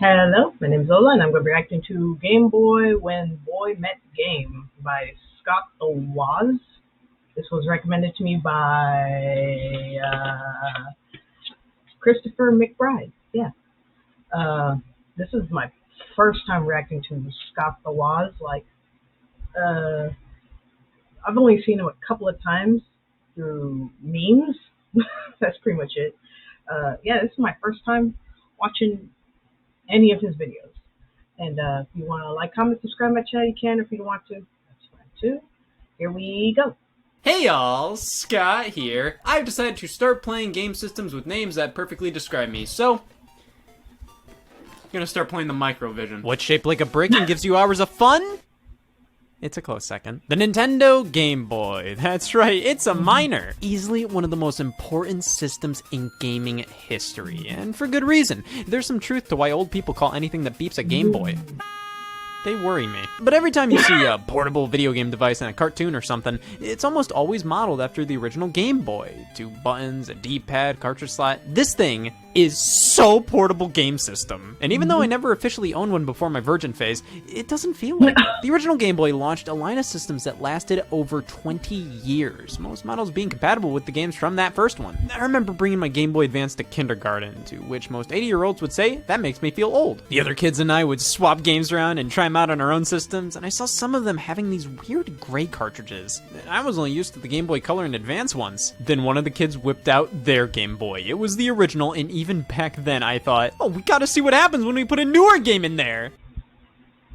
Hello, my name is Ola, and I'm going to be reacting to Game Boy When Boy Met Game by Scott the Woz. This was recommended to me by Christopher McBride. Yeah. This is my first time reacting to Scott the Woz. I've only seen him a couple of times through memes. That's pretty much it. This is my first time watching any of his videos. And if you want to like, comment, subscribe to my channel, you can. If you don't want to, that's fine too. Here we go. Hey y'all, Scott here. I've decided to start playing game systems with names that perfectly describe me, so I'm gonna start playing the Microvision. What's shaped like a brick and gives you hours of fun? It's a close second. The Nintendo Game Boy. That's right, it's a minor. Easily one of the most important systems in gaming history, and for good reason. There's some truth to why old people call anything that beeps a Game Boy. They worry me. But every time you see a portable video game device in a cartoon or something, it's almost always modeled after the original Game Boy. 2 buttons, a D-pad, cartridge slot. This thing is so portable game system. And even though I never officially owned one before my virgin phase, it doesn't feel like it. The original Game Boy launched a line of systems that lasted over 20 years, most models being compatible with the games from that first one. I remember bringing my Game Boy Advance to kindergarten, to which most 80-year-olds would say, that makes me feel old. The other kids and I would swap games around and try them out on our own systems, and I saw some of them having these weird gray cartridges. I was only used to the Game Boy Color and Advance ones. Then one of the kids whipped out their Game Boy. It was the original, and even back then I thought, oh, we gotta see what happens when we put a newer game in there.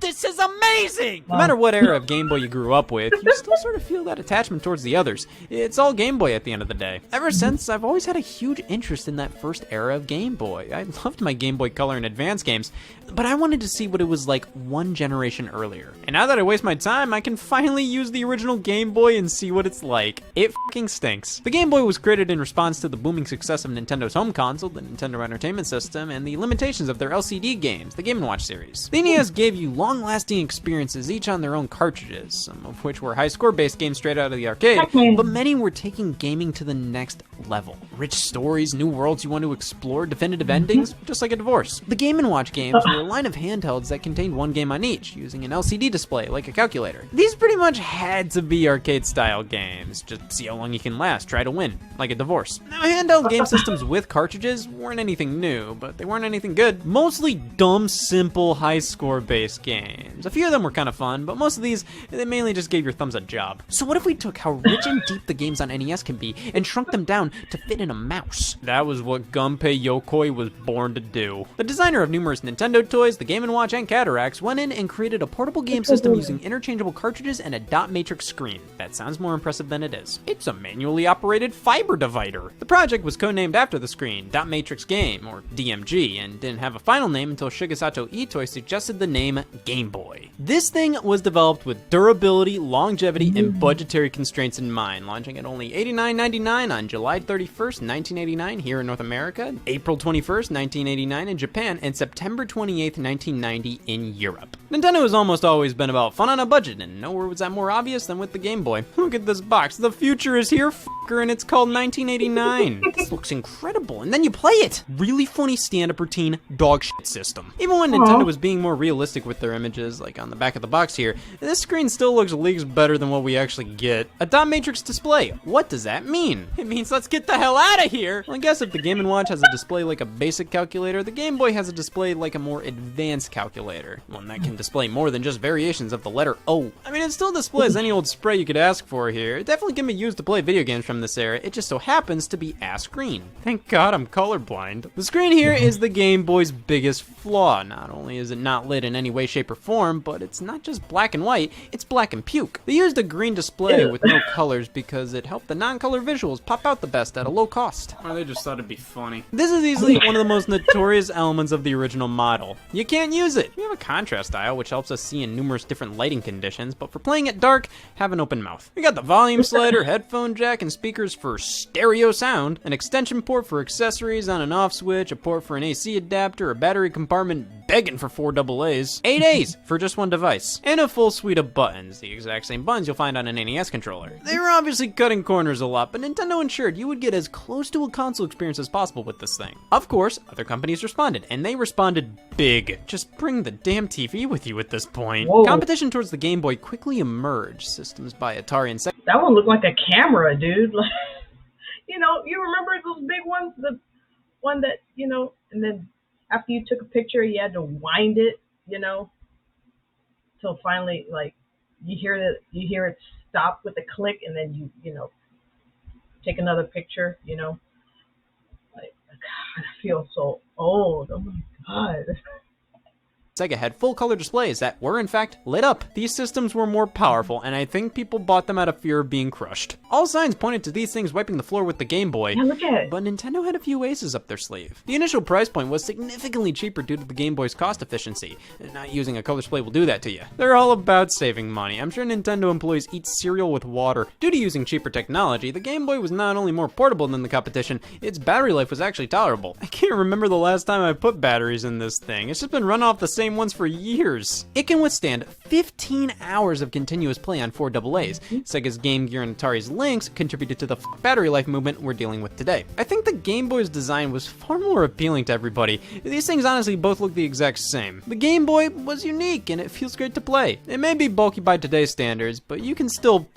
This is amazing! No matter what era of Game Boy you grew up with, you still sort of feel that attachment towards the others. It's all Game Boy at the end of the day. Ever since, I've always had a huge interest in that first era of Game Boy. I loved my Game Boy Color and Advance games, but I wanted to see what it was like one generation earlier. And now that I waste my time, I can finally use the original Game Boy and see what it's like. It fucking stinks. The Game Boy was created in response to the booming success of Nintendo's home console, the Nintendo Entertainment System, and the limitations of their LCD games, the Game & Watch series. The NES gave you long-lasting experiences, each on their own cartridges, some of which were high-score-based games straight out of the arcade, but many were taking gaming to the next level. Rich stories, new worlds you want to explore, definitive endings, just like a divorce. The Game & Watch games were a line of handhelds that contained one game on each, using an LCD display like a calculator. These pretty much had to be arcade-style games, just see how long you can last, try to win, like a divorce. Now, handheld game systems with cartridges weren't anything new, but they weren't anything good. Mostly dumb, simple, high-score-based games. A few of them were kind of fun, but most of these, they mainly just gave your thumbs a job. So what if we took how rich and deep the games on NES can be and shrunk them down to fit in a mouse? That was what Gunpei Yokoi was born to do. The designer of numerous Nintendo toys, the Game & Watch, and Cataracts went in and created a portable game system using interchangeable cartridges and a dot matrix screen. That sounds more impressive than it is. It's a manually operated fiber divider. The project was codenamed after the screen, Dot Matrix Game, or DMG, and didn't have a final name until Shigesato Itoi suggested the name Game Boy. This thing was developed with durability, longevity, and budgetary constraints in mind, launching at only $89.99 on July 31st, 1989 here in North America, April 21st, 1989 in Japan, and September 28th, 1990 in Europe. Nintendo has almost always been about fun on a budget, and nowhere was that more obvious than with the Game Boy. Look at this box, the future is here, f***er, and it's called 1989. This looks incredible, and then you play it! Really funny stand-up routine, dog shit system. Even when Nintendo was being more realistic with their images, like on the back of the box here, this screen still looks leagues better than what we actually get. A dot matrix display, what does that mean? It means let's get the hell out of here! Well, I guess if the Game & Watch has a display like a basic calculator, the Game Boy has a display like a more advanced calculator, one that can display more than just variations of the letter O. I mean, it still displays any old spray you could ask for here. It definitely can be used to play video games from this era, it just so happens to be ass green. Thank God I'm colorblind. The screen here is the Game Boy's biggest flaw. Not only is it not lit in any way, shape, or form, but it's not just black and white, it's black and puke. They used a green display with no colors because it helped the non-color visuals pop out the best at a low cost. Or they just thought it'd be funny. This is easily one of the most notorious elements of the original model. You can't use it. We have a contrast dial, which helps us see in numerous different lighting conditions, but for playing it dark, have an open mouth. We got the volume slider, headphone jack, and speakers for stereo sound, an extension port for accessories, on and off switch, a port for an AC adapter, a battery compartment begging for 4 AA's. 8 A's for just one device. And a full suite of buttons, the exact same buttons you'll find on an NES controller. They were obviously cutting corners a lot, but Nintendo ensured you would get as close to a console experience as possible with this thing. Of course, other companies responded, and they responded big. Just bring the damn TV with you at this point. Whoa. Competition towards the Game Boy quickly emerged. Systems by Atari and Sega. That one looked like a camera, dude. Like, you know, you remember those big ones? The one that, you know, and then after you took a picture, you had to wind it, you know, till finally, like, you hear it stop with a click, and then you know, take another picture, you know. Like, God, I feel so old. Oh my God. Sega had full-color displays that were, in fact, lit up. These systems were more powerful, and I think people bought them out of fear of being crushed. All signs pointed to these things wiping the floor with the Game Boy, Yeah, look at it. but Nintendo had a few aces up their sleeve. The initial price point was significantly cheaper due to the Game Boy's cost efficiency. Not using a color display will do that to you. They're all about saving money. I'm sure Nintendo employees eat cereal with water. Due to using cheaper technology, the Game Boy was not only more portable than the competition, its battery life was actually tolerable. I can't remember the last time I put batteries in this thing. It's just been run off the same ones for years. It can withstand 15 hours of continuous play on 4 AA's. Sega's Game Gear and Atari's Lynx contributed to the battery life movement we're dealing with today. I think the Game Boy's design was far more appealing to everybody. These things honestly both look the exact same. The Game Boy was unique and it feels great to play. It may be bulky by today's standards, but you can still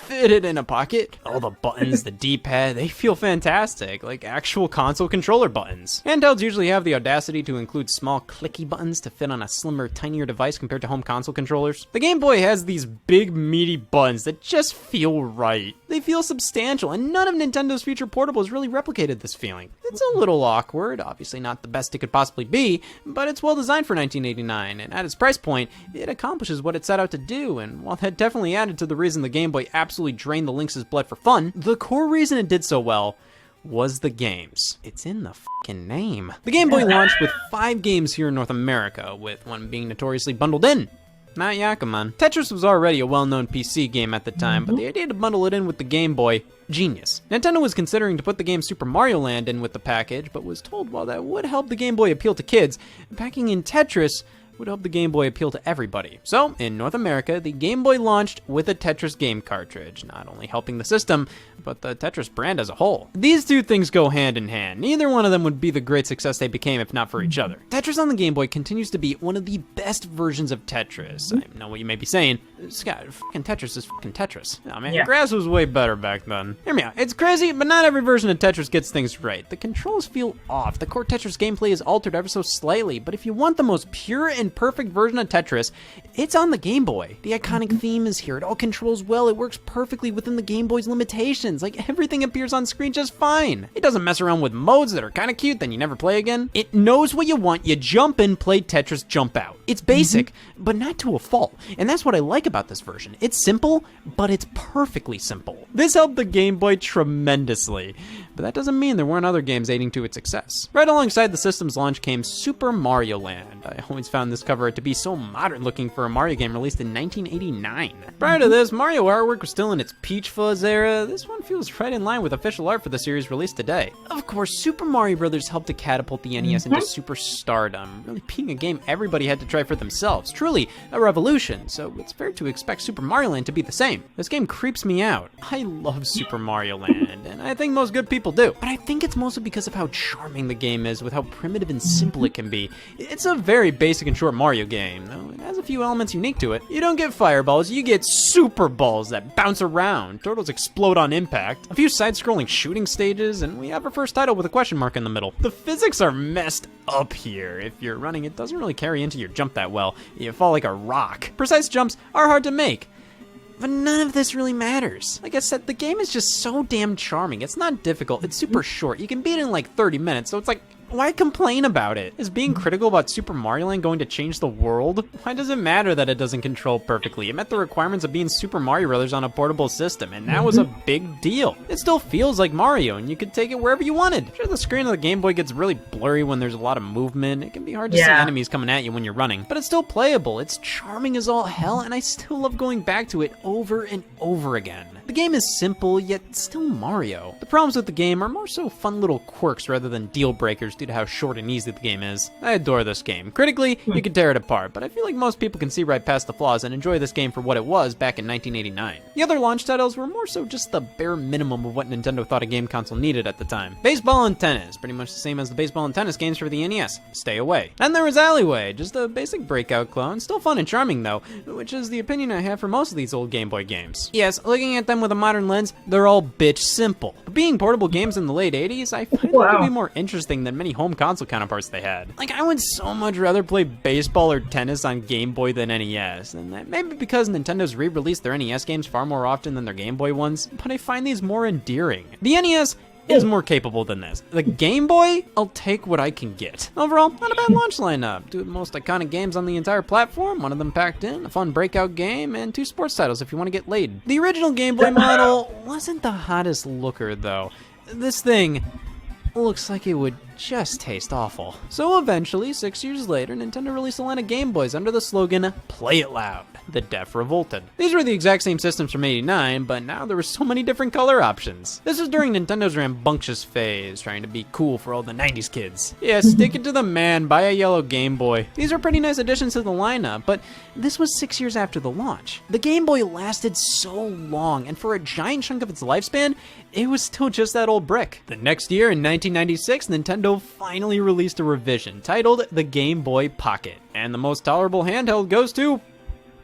fit it in a pocket. All the buttons, the D-pad, they feel fantastic, like actual console controller buttons. Handhelds usually have the audacity to include small clicky buttons to fit on a slimmer, tinier device compared to home console controllers. The Game Boy has these big, meaty buttons that just feel right. They feel substantial, and none of Nintendo's future portables really replicated this feeling. It's a little awkward, obviously not the best it could possibly be, but it's well designed for 1989, and at its price point, it accomplishes what it set out to do, and while that definitely added to the reason the Game Boy absolutely drained the Lynx's blood for fun, the core reason it did so well was the games. It's in the fucking name. The Game Boy launched with 5 games here in North America, with one being notoriously bundled in. Not Yakuman. Tetris was already a well-known PC game at the time, but the idea to bundle it in with the Game Boy, genius. Nintendo was considering to put the game Super Mario Land in with the package, but was told while that would help the Game Boy appeal to kids, packing in Tetris would help the Game Boy appeal to everybody. So, in North America, the Game Boy launched with a Tetris game cartridge, not only helping the system, but the Tetris brand as a whole. These two things go hand in hand. Neither one of them would be the great success they became if not for each other. Tetris on the Game Boy continues to be one of the best versions of Tetris. I know what you may be saying. Scott, fucking Tetris is fucking Tetris. Oh man, Yeah. Grass was way better back then. Hear me out. It's crazy, but not every version of Tetris gets things right. The controls feel off. The core Tetris gameplay is altered ever so slightly, but if you want the most pure and perfect version of Tetris, it's on the Game Boy. The iconic theme is here. It all controls well. It works perfectly within the Game Boy's limitations. Like, everything appears on screen just fine. It doesn't mess around with modes that are kind of cute, then you never play again. It knows what you want. You jump in, play Tetris, jump out. It's basic, but not to a fault. And that's what I like about this version. It's simple, but it's perfectly simple. This helped the Game Boy tremendously. But that doesn't mean there weren't other games aiding to its success. Right alongside the system's launch came Super Mario Land. I always found this cover art to be so modern looking for a Mario game released in 1989. Prior to this, Mario artwork was still in its Peach Fuzz era. This one feels right in line with official art for the series released today. Of course, Super Mario Bros. Helped to catapult the NES into superstardom, really being a game everybody had to try for themselves. Truly a revolution, so it's fair to expect Super Mario Land to be the same. This game creeps me out. I love Super Mario Land, and I think most good people do. But I think it's mostly because of how charming the game is with how primitive and simple it can be. It's a very basic and short Mario game, though it has a few elements unique to it. You don't get fireballs, you get super balls that bounce around. Turtles explode on impact. A few side-scrolling shooting stages, and we have our first title with a question mark in the middle. The physics are messed up here. If you're running, it doesn't really carry into your jump that well. You fall like a rock. Precise jumps are hard to make. But none of this really matters. Like I said, the game is just so damn charming. It's not difficult, it's super short. You can beat it in like 30 minutes, so it's like, why complain about it? Is being critical about Super Mario Land going to change the world? Why does it matter that it doesn't control perfectly? It met the requirements of being Super Mario Bros. On a portable system, and that was a big deal. It still feels like Mario, and you could take it wherever you wanted. Sure, the screen of the Game Boy gets really blurry when there's a lot of movement. It can be hard to see enemies coming at you when you're running, but it's still playable. It's charming as all hell, and I still love going back to it over and over again. The game is simple, yet still Mario. The problems with the game are more so fun little quirks rather than deal breakers due to how short and easy the game is. I adore this game. Critically, you could tear it apart, but I feel like most people can see right past the flaws and enjoy this game for what it was back in 1989. The other launch titles were more so just the bare minimum of what Nintendo thought a game console needed at the time. Baseball and tennis, pretty much the same as the baseball and tennis games for the NES. Stay away. And there was Alleyway, just a basic Breakout clone, still fun and charming though, which is the opinion I have for most of these old Game Boy games. Yes, looking at them with a modern lens, they're all bitch simple. But being portable games in the late 80s, I find them to be more interesting than many home console counterparts they had. Like, I would so much rather play baseball or tennis on Game Boy than NES, and that may be because Nintendo's re-released their NES games far more often than their Game Boy ones, but I find these more endearing. The NES is more capable than this. The Game Boy, I'll take what I can get. Overall, not a bad launch lineup. Two of the most iconic games on the entire platform, one of them packed in, a fun Breakout game, and 2 sports titles if you want to get laid. The original Game Boy model wasn't the hottest looker though. This thing looks like it would just taste awful. So eventually, 6 years later, Nintendo released a line of Game Boys under the slogan, "Play it loud." The deaf revolted. These were the exact same systems from '89, but now there were so many different color options. This was during Nintendo's rambunctious phase, trying to be cool for all the 90s kids. Yeah, stick it to the man, buy a yellow Game Boy. These are pretty nice additions to the lineup, but this was 6 years after the launch. The Game Boy lasted so long, and for a giant chunk of its lifespan, it was still just that old brick. The next year, in 1996, Nintendo finally released a revision titled the Game Boy Pocket, and the most tolerable handheld goes to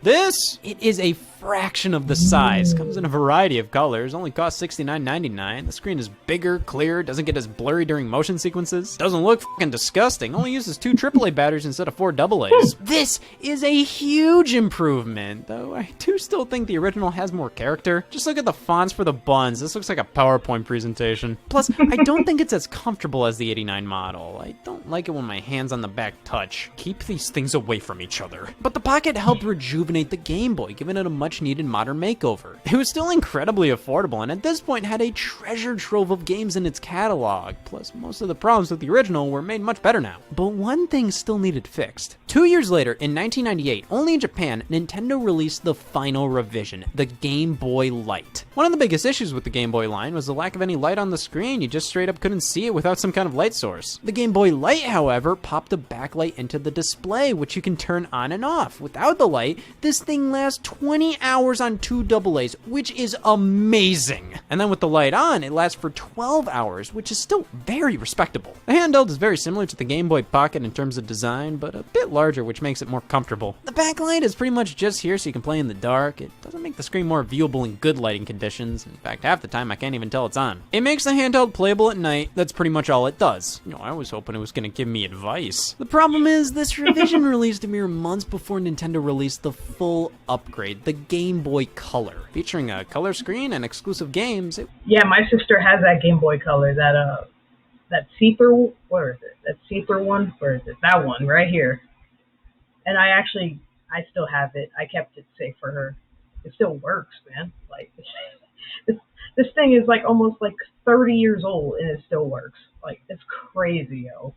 this. It is a fraction of the size, comes in a variety of colors, only costs $69.99. The screen is bigger, clearer, doesn't get as blurry during motion sequences, doesn't look fucking disgusting, only uses 2 AAA batteries instead of 4 AA's. This is a huge improvement, though I do still think the original has more character. Just look at the fonts for the buttons, this looks like a PowerPoint presentation. Plus, I don't think it's as comfortable as the '89 model. I don't like it when my hands on the back touch. Keep these things away from each other. But the Pocket helped rejuvenate the Game Boy, giving it a much needed modern makeover. It was still incredibly affordable, and at this point had a treasure trove of games in its catalog, plus most of the problems with the original were made much better now. But one thing still needed fixed. 2 years later, in 1998, only in Japan, Nintendo released the final revision, the Game Boy Light. One of the biggest issues with the Game Boy line was the lack of any light on the screen. You just straight up couldn't see it without some kind of light source. The Game Boy Light, however, popped a backlight into the display, which you can turn on and off. Without the light, this thing lasts 20 hours on 2 AA's, which is amazing. And then with the light on, it lasts for 12 hours, which is still very respectable. The handheld is very similar to the Game Boy Pocket in terms of design, but a bit larger, which makes it more comfortable. The backlight is pretty much just here so you can play in the dark. It doesn't make the screen more viewable in good lighting conditions. In fact, half the time I can't even tell it's on. It makes the handheld playable at night. That's pretty much all it does. You know, I was hoping it was gonna give me advice. The problem is, this revision released a mere months before Nintendo released the full upgrade, the Game Boy Color. Featuring a color screen and exclusive games, Yeah, my sister has that Game Boy Color, that see-through, where is it? That see-through one? Where is it? That one, right here. And I still have it. I kept it safe for her. It still works, man. Like, this thing is like almost like 30 years old and it still works. Like, it's crazy, yo.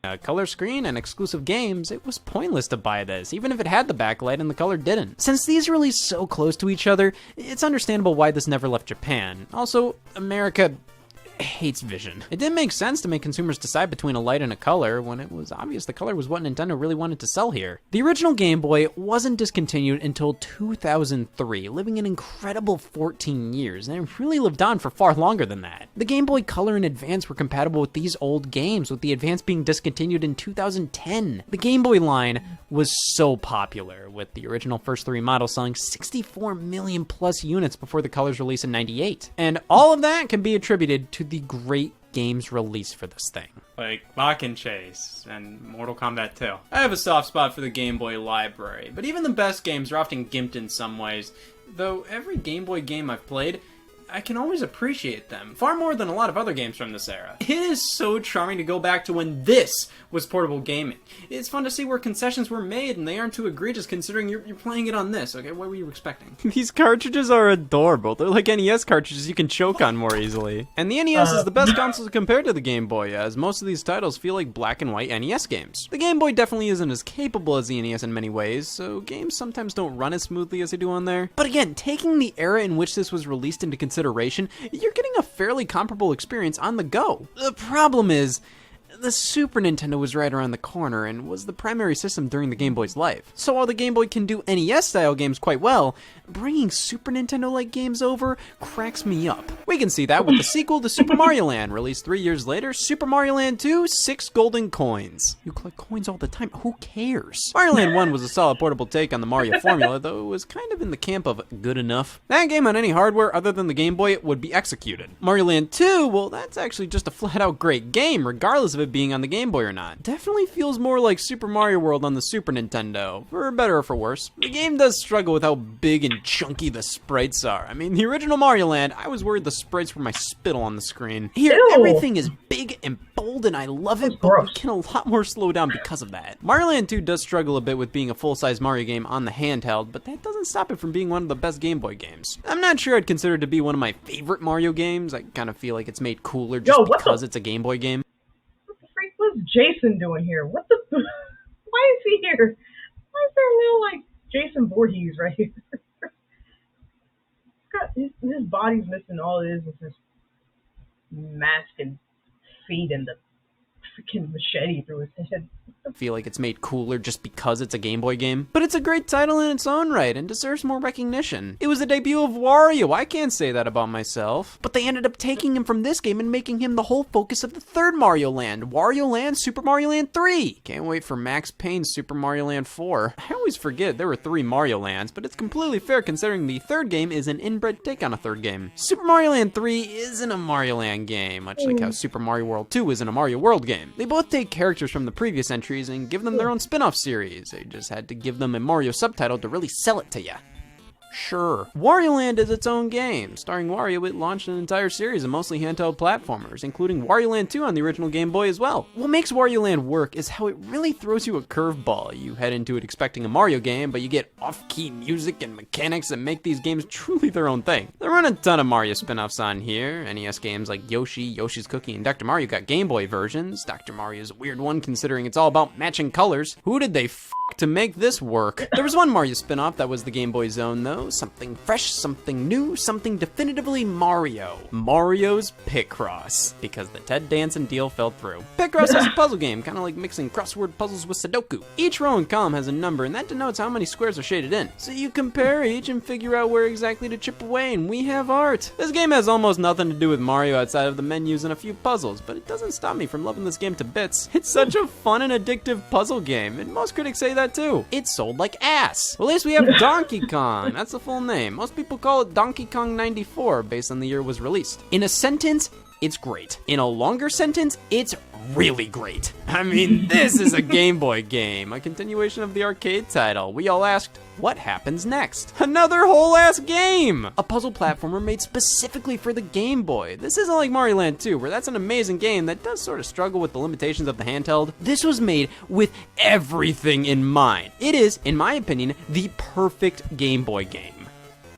A color screen and exclusive games, it was pointless to buy this, even if it had the backlight and the color didn't. Since these released so close to each other, it's understandable why this never left Japan. Also, America hates vision. It didn't make sense to make consumers decide between a light and a color when it was obvious the color was what Nintendo really wanted to sell here. The original Game Boy wasn't discontinued until 2003, living an incredible 14 years, and it really lived on for far longer than that. The Game Boy Color and Advance were compatible with these old games, with the Advance being discontinued in 2010. The Game Boy line was so popular, with the original first 3 models selling 64 million plus units before the Color's release in '98. And all of that can be attributed to the great games released for this thing. Like Bach and Chase and Mortal Kombat 2. I have a soft spot for the Game Boy library, but even the best games are often gimped in some ways. Though every Game Boy game I've played, I can always appreciate them, far more than a lot of other games from this era. It is so charming to go back to when this was portable gaming. It's fun to see where concessions were made and they aren't too egregious considering you're playing it on this, okay? What were you expecting? These cartridges are adorable. They're like NES cartridges you can choke on more easily. And the NES is the best console compared to the Game Boy, as most of these titles feel like black and white NES games. The Game Boy definitely isn't as capable as the NES in many ways, so games sometimes don't run as smoothly as they do on there. But again, taking the era in which this was released into consideration, you're getting a fairly comparable experience on the go. The problem is, the Super Nintendo was right around the corner and was the primary system during the Game Boy's life. So while the Game Boy can do NES-style games quite well, bringing Super Nintendo-like games over cracks me up. We can see that with the sequel to Super Mario Land, released 3 years later, Super Mario Land 2, 6 golden coins. You collect coins all the time, who cares? Mario Land 1 was a solid portable take on the Mario formula, though it was kind of in the camp of good enough. That game on any hardware other than the Game Boy would be executed. Mario Land 2, well, that's actually just a flat-out great game, regardless of it being on the Game Boy or not. Definitely feels more like Super Mario World on the Super Nintendo, for better or for worse. The game does struggle with how big and chunky the sprites are. I mean, the original Mario Land, I was worried the sprites were my spittle on the screen. Here, everything is big and bold and I love it, but we can a lot more slow down because of that. Mario Land 2 does struggle a bit with being a full-size Mario game on the handheld, but that doesn't stop it from being one of the best Game Boy games. I'm not sure I'd consider it to be one of my favorite Mario games. I kind of feel like it's made cooler just because it's a Game Boy game. What's Jason doing here? What the? Why is he here? Why is there a little like Jason Voorhees right here? His body's missing. All it is his mask and feet and the freaking machete through his head. I feel like it's made cooler just because it's a Game Boy game. But it's a great title in its own right and deserves more recognition. It was the debut of Wario, I can't say that about myself. But they ended up taking him from this game and making him the whole focus of the third Mario Land, Wario Land Super Mario Land 3. Can't wait for Max Payne's Super Mario Land 4. I always forget there were 3 Mario Lands, but it's completely fair considering the third game is an inbred take on a third game. Super Mario Land 3 isn't a Mario Land game, much like how Super Mario World 2 isn't a Mario World game. They both take characters from the previous entries and give them their own spin-off series. They just had to give them a Mario subtitle to really sell it to ya. Sure. Wario Land is its own game. Starring Wario, it launched an entire series of mostly handheld platformers, including Wario Land 2 on the original Game Boy as well. What makes Wario Land work is how it really throws you a curveball. You head into it expecting a Mario game, but you get off-key music and mechanics that make these games truly their own thing. There aren't a ton of Mario spin-offs on here. NES games like Yoshi, Yoshi's Cookie, and Dr. Mario got Game Boy versions. Dr. Mario's a weird one considering it's all about matching colors. Who did they to make this work? There was one Mario spin-off that was the Game Boy Zone though. Something fresh, something new, something definitively Mario. Mario's Picross, because the Ted Danson deal fell through. Picross is a puzzle game, kind of like mixing crossword puzzles with Sudoku. Each row and column has a number, and that denotes how many squares are shaded in. So you compare each and figure out where exactly to chip away, and we have art. This game has almost nothing to do with Mario outside of the menus and a few puzzles, but it doesn't stop me from loving this game to bits. It's such a fun and addictive puzzle game, and most critics say that too. It sold like ass. Well, at least we have Donkey Kong. That's the full name. Most people call it Donkey Kong 94 based on the year it was released. In a sentence, it's great. In a longer sentence, it's really great. I mean, this is a Game Boy game, a continuation of the arcade title. We all asked, what happens next? Another whole ass game! A puzzle platformer made specifically for the Game Boy. This isn't like Mario Land 2, where that's an amazing game that does sort of struggle with the limitations of the handheld. This was made with everything in mind. It is, in my opinion, the perfect Game Boy game.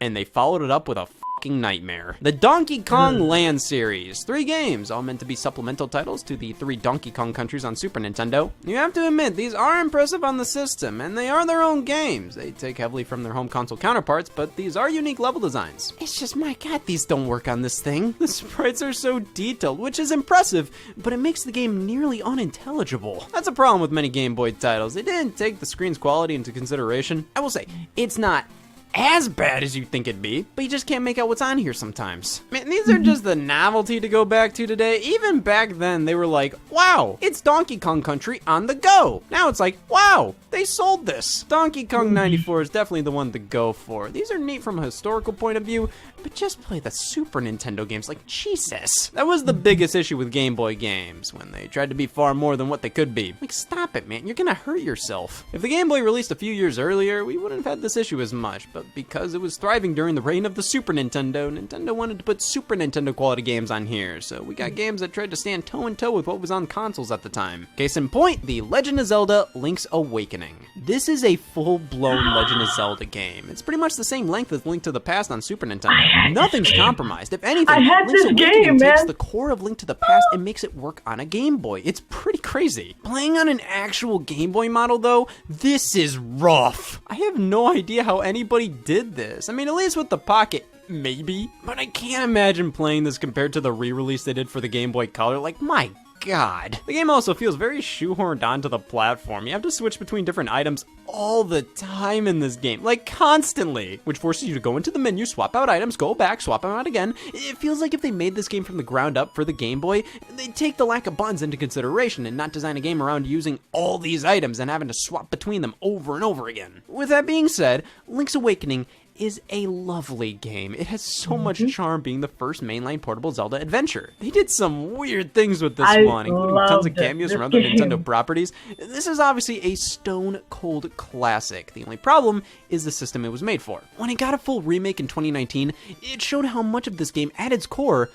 And they followed it up with a nightmare. The Donkey Kong Land series. 3 games, all meant to be supplemental titles to the 3 Donkey Kong countries on Super Nintendo. You have to admit, these are impressive on the system, and they are their own games. They take heavily from their home console counterparts, but these are unique level designs. It's just, my god, these don't work on this thing. The sprites are so detailed, which is impressive, but it makes the game nearly unintelligible. That's a problem with many Game Boy titles. They didn't take the screen's quality into consideration. I will say, it's not as bad as you'd think it'd be, but you just can't make out what's on here sometimes. Man, these are just the novelty to go back to today. Even back then, they were like, wow, it's Donkey Kong Country on the go. Now it's like, wow, they sold this. Donkey Kong 94 is definitely the one to go for. These are neat from a historical point of view, but just play the Super Nintendo games like Jesus. That was the biggest issue with Game Boy games, when they tried to be far more than what they could be. Like, stop it, man, you're gonna hurt yourself. If the Game Boy released a few years earlier, we wouldn't have had this issue as much, but because it was thriving during the reign of the Super Nintendo, Nintendo wanted to put Super Nintendo quality games on here, so we got games that tried to stand toe-in-toe with what was on consoles at the time. Case in point, The Legend of Zelda Link's Awakening. This is a full-blown Legend of Zelda game. It's pretty much the same length as Link to the Past on Super Nintendo. Nothing's compromised. If anything, Link's Awakening takes the core of Link to the Past and makes it work on a Game Boy. It's pretty crazy. Playing on an actual Game Boy model, though, this is rough. I have no idea how anybody did this. I mean, at least with the Pocket, maybe. But I can't imagine playing this compared to the re-release they did for the Game Boy Color. Like, my God. The game also feels very shoehorned onto the platform. You have to switch between different items all the time in this game, like constantly, which forces you to go into the menu, swap out items, go back, swap them out again. It feels like if they made this game from the ground up for the Game Boy, they'd take the lack of buttons into consideration and not design a game around using all these items and having to swap between them over and over again. With that being said, Link's Awakening is a lovely game. It has so much charm being the first mainline portable Zelda adventure. They did some weird things with this one, including tons of cameos from other Nintendo properties. This is obviously a stone-cold classic. The only problem is the system it was made for. When it got a full remake in 2019, it showed how much of this game, at its core,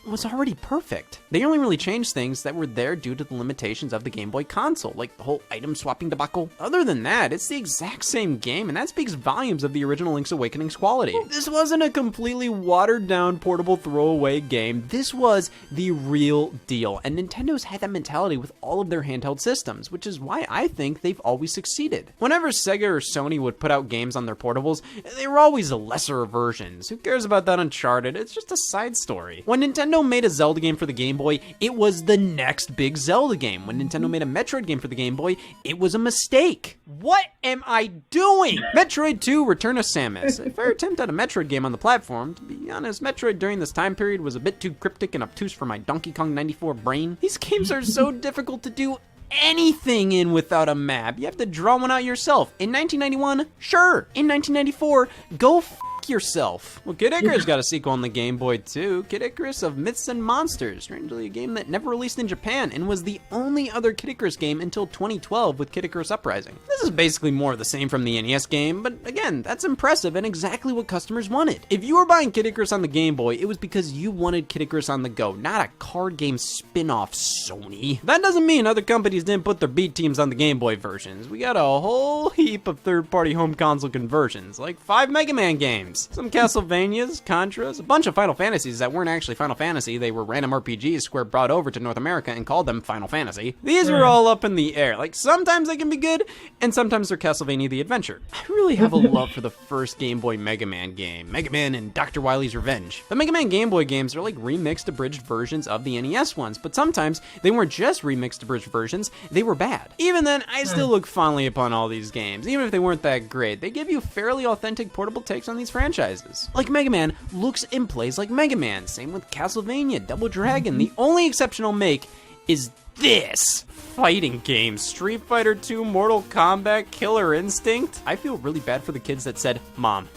was already perfect. They only really changed things that were there due to the limitations of the Game Boy console, like the whole item swapping debacle. Other than that, it's the exact same game, and that speaks volumes of the original Link's Awakening's quality. This wasn't a completely watered down portable throwaway game. This was the real deal, and Nintendo's had that mentality with all of their handheld systems, which is why I think they've always succeeded. Whenever Sega or Sony would put out games on their portables, they were always lesser versions. Who cares about that Uncharted? It's just a side story. When Nintendo made a Zelda game for the Game Boy, it was the next big Zelda game. When Nintendo made a Metroid game for the Game Boy, it was a mistake. What am I doing? Metroid 2 Return of Samus. A fair attempt at a Metroid game on the platform. To be honest, Metroid during this time period was a bit too cryptic and obtuse for my Donkey Kong 94 brain. These games are so difficult to do anything in without a map. You have to draw one out yourself. In 1991, sure. In 1994, go yourself. Well, Kid Icarus got a sequel on the Game Boy too. Kid Icarus of Myths and Monsters, strangely a game that never released in Japan and was the only other Kid Icarus game until 2012 with Kid Icarus Uprising. This is basically more of the same from the NES game, but again, that's impressive and exactly what customers wanted. If you were buying Kid Icarus on the Game Boy, it was because you wanted Kid Icarus on the go, not a card game spin-off, Sony. That doesn't mean other companies didn't put their B teams on the Game Boy versions. We got a whole heap of third-party home console conversions, like 5 Mega Man games. Some Castlevanias, Contras, a bunch of Final Fantasies that weren't actually Final Fantasy, they were random RPGs Square brought over to North America and called them Final Fantasy. These were all up in the air. Like, sometimes they can be good, and sometimes they're Castlevania the Adventure. I really have a love for the first Game Boy Mega Man game, Mega Man and Dr. Wily's Revenge. The Mega Man Game Boy games are like remixed, abridged versions of the NES ones, but sometimes they weren't just remixed, abridged versions, they were bad. Even then, I still look fondly upon all these games, even if they weren't that great. They give you fairly authentic portable takes on these franchises. Like Mega Man looks and plays like Mega Man. Same with Castlevania, Double Dragon. The only exception I'll make is this. Fighting games. Street Fighter 2, Mortal Kombat, Killer Instinct. I feel really bad for the kids that said, Mom,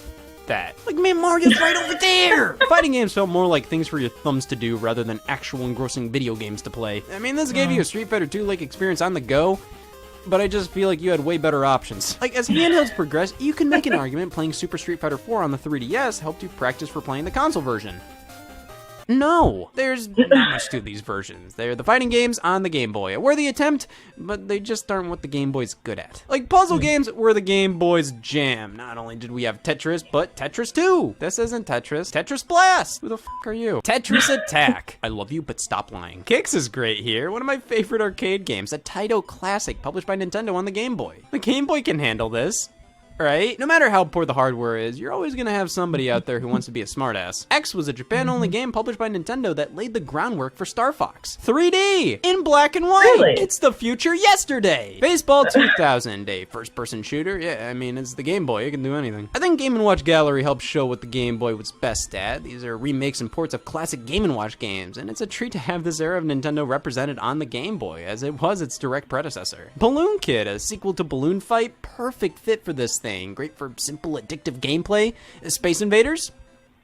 that. Like, man, Mario's right over there! Fighting games felt more like things for your thumbs to do rather than actual engrossing video games to play. I mean, this gave you a Street Fighter 2-like experience on the go, but I just feel like you had way better options. Like, as handhelds progress, you can make an argument playing Super Street Fighter 4 on the 3DS helped you practice for playing the console version. No, there's not much to these versions. They're the fighting games on the Game Boy. A worthy attempt, but they just aren't what the Game Boy's good at. Like, puzzle games were the Game Boy's jam. Not only did we have Tetris, but Tetris 2. This isn't Tetris. Tetris Blast! Who the f*** are you? Tetris Attack. I love you, but stop lying. Kicks is great here. One of my favorite arcade games. A Taito classic published by Nintendo on the Game Boy. The Game Boy can handle this. Right? No matter how poor the hardware is, you're always gonna have somebody out there who wants to be a smartass. X was a Japan-only game published by Nintendo that laid the groundwork for Star Fox. 3D! In black and white! Really? It's the future yesterday! Baseball 2000, a first-person shooter. Yeah, I mean, it's the Game Boy, it can do anything. I think Game & Watch Gallery helped show what the Game Boy was best at. These are remakes and ports of classic Game & Watch games, and it's a treat to have this era of Nintendo represented on the Game Boy, as it was its direct predecessor. Balloon Kid, a sequel to Balloon Fight, perfect fit for this thing. Great for simple, addictive gameplay. Space Invaders?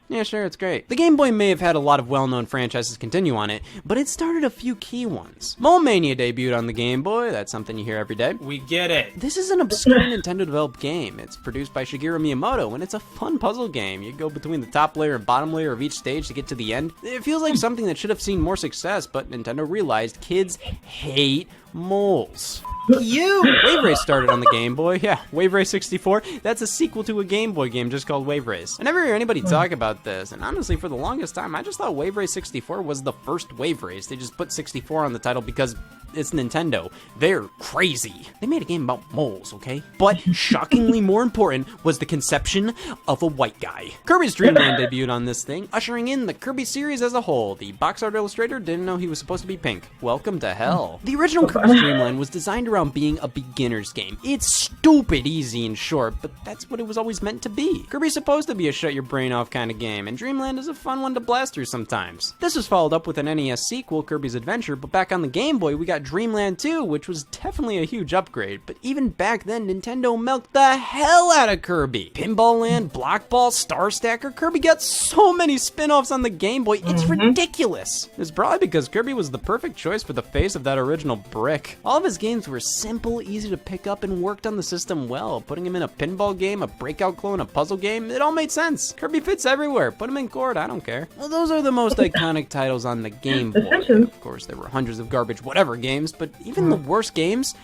Yeah, sure, it's great. The Game Boy may have had a lot of well-known franchises continue on it, but it started a few key ones. Mole Mania debuted on the Game Boy. That's something you hear every day. We get it. This is an obscure Nintendo-developed game. It's produced by Shigeru Miyamoto, and it's a fun puzzle game. You go between the top layer and bottom layer of each stage to get to the end. It feels like something that should have seen more success, but Nintendo realized kids hate moles. You! Wave Race started on the Game Boy. Yeah, Wave Race 64. That's a sequel to a Game Boy game just called Wave Race. I never hear anybody talk about this, and honestly, for the longest time, I just thought Wave Race 64 was the first Wave Race. They just put 64 on the title because it's Nintendo. They're crazy. They made a game about moles, okay? But shockingly more important was the conception of a white guy. Kirby's Dream Land debuted on this thing, ushering in the Kirby series as a whole. The box art illustrator didn't know he was supposed to be pink. Welcome to hell. The original Kirby's Dream Land was designed around being a beginner's game. It's stupid easy and short, but that's what it was always meant to be. Kirby's supposed to be a shut your brain off kind of game, and Dreamland is a fun one to blast through sometimes. This was followed up with an NES sequel, Kirby's Adventure, but back on the Game Boy we got Dreamland 2, which was definitely a huge upgrade, but even back then Nintendo milked the hell out of Kirby. Pinball Land, Block Ball, Star Stacker, Kirby got so many spin-offs on the Game Boy, it's ridiculous. It's probably because Kirby was the perfect choice for the face of that original brick. All of his games were simple, easy to pick up, and worked on the system well. Putting him in a pinball game, a Breakout clone, a puzzle game, it all made sense. Kirby fits everywhere. Put him in court, I don't care. Well, those are the most iconic titles on the Game Boy. Of course, there were hundreds of garbage whatever games, but even the worst games,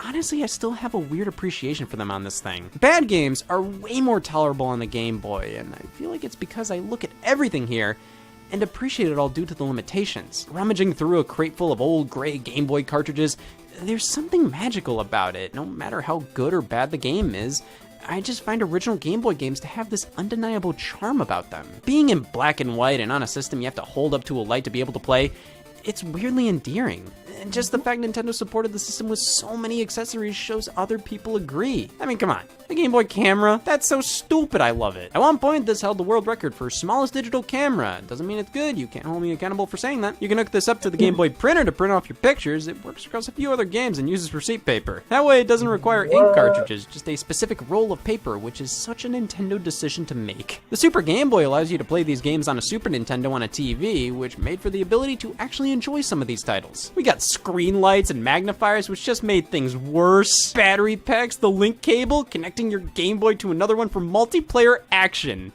honestly, I still have a weird appreciation for them on this thing. Bad games are way more tolerable on the Game Boy, and I feel like it's because I look at everything here and appreciate it all due to the limitations. Rummaging through a crate full of old gray Game Boy cartridges, there's something magical about it. No matter how good or bad the game is, I just find original Game Boy games to have this undeniable charm about them. Being in black and white and on a system you have to hold up to a light to be able to play, it's weirdly endearing. And just the fact Nintendo supported the system with so many accessories shows other people agree. I mean, come on. The Game Boy camera? That's so stupid, I love it. At one point, this held the world record for smallest digital camera. Doesn't mean it's good, you can't hold me accountable for saying that. You can hook this up to the Game Boy printer to print off your pictures. It works across a few other games and uses receipt paper. That way, it doesn't require ink cartridges, just a specific roll of paper, which is such a Nintendo decision to make. The Super Game Boy allows you to play these games on a Super Nintendo on a TV, which made for the ability to actually enjoy some of these titles. We got screen lights and magnifiers, which just made things worse. Battery packs, the link cable, connecting your Game Boy to another one for multiplayer action.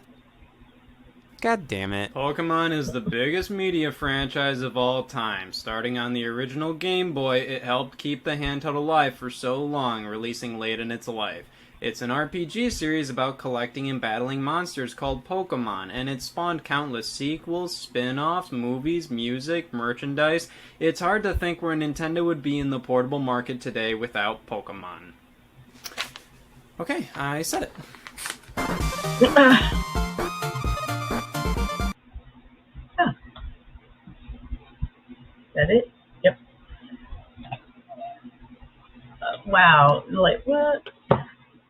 God damn it. Pokemon is the biggest media franchise of all time. Starting on the original Game Boy, it helped keep the handheld alive for so long, releasing late in its life. It's an RPG series about collecting and battling monsters called Pokemon, and it spawned countless sequels, spin-offs, movies, music, merchandise. It's hard to think where Nintendo would be in the portable market today without Pokemon. Okay, I said it. That it? Yep. Wow. Like, what?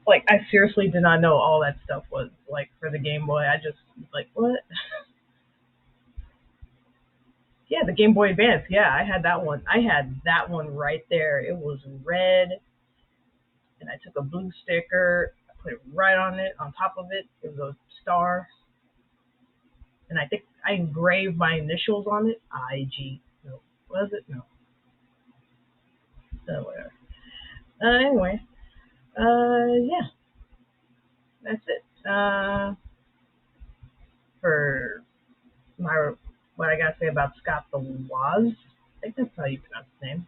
Like, I seriously did not know all that stuff was, like, for the Game Boy. I just, like, what? Yeah, the Game Boy Advance. Yeah, I had that one. I had that one right there. It was red, and I took a blue sticker, I put it right on it, on top of it. It was a star. And I think I engraved my initials on it. IG. No. Was it? No. Whatever. Anyway. Yeah. That's it. For my what I gotta say about Scott the Woz. I think that's how you pronounce his name.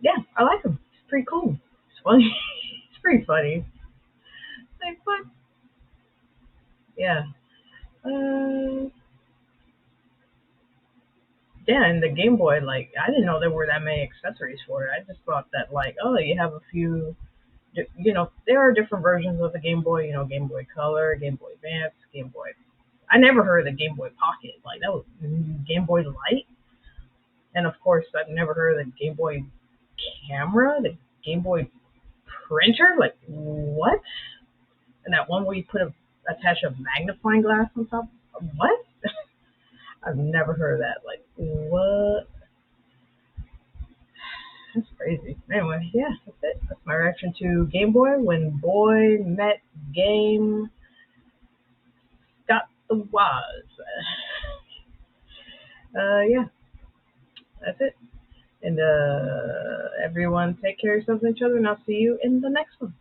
Yeah, I like him. It's pretty cool. It's funny. It's pretty funny. Like what? Yeah. Yeah, and the Game Boy, like, I didn't know there were that many accessories for it. I just thought that, like, oh, you have a few, you know, there are different versions of the Game Boy, you know, Game Boy Color, Game Boy Advance, Game Boy. I never heard of the Game Boy Pocket. Like, that was Game Boy Light. And, of course, I've never heard of the Game Boy Camera, the Game Boy Printer. Like, what? And that one where you attach a magnifying glass on top. What? I've never heard of that. Like, what? That's crazy. Anyway, yeah, that's it. That's my reaction to Game Boy when boy met game Scott the Woz. Yeah, that's it. And everyone take care of yourselves and each other, and I'll see you in the next one.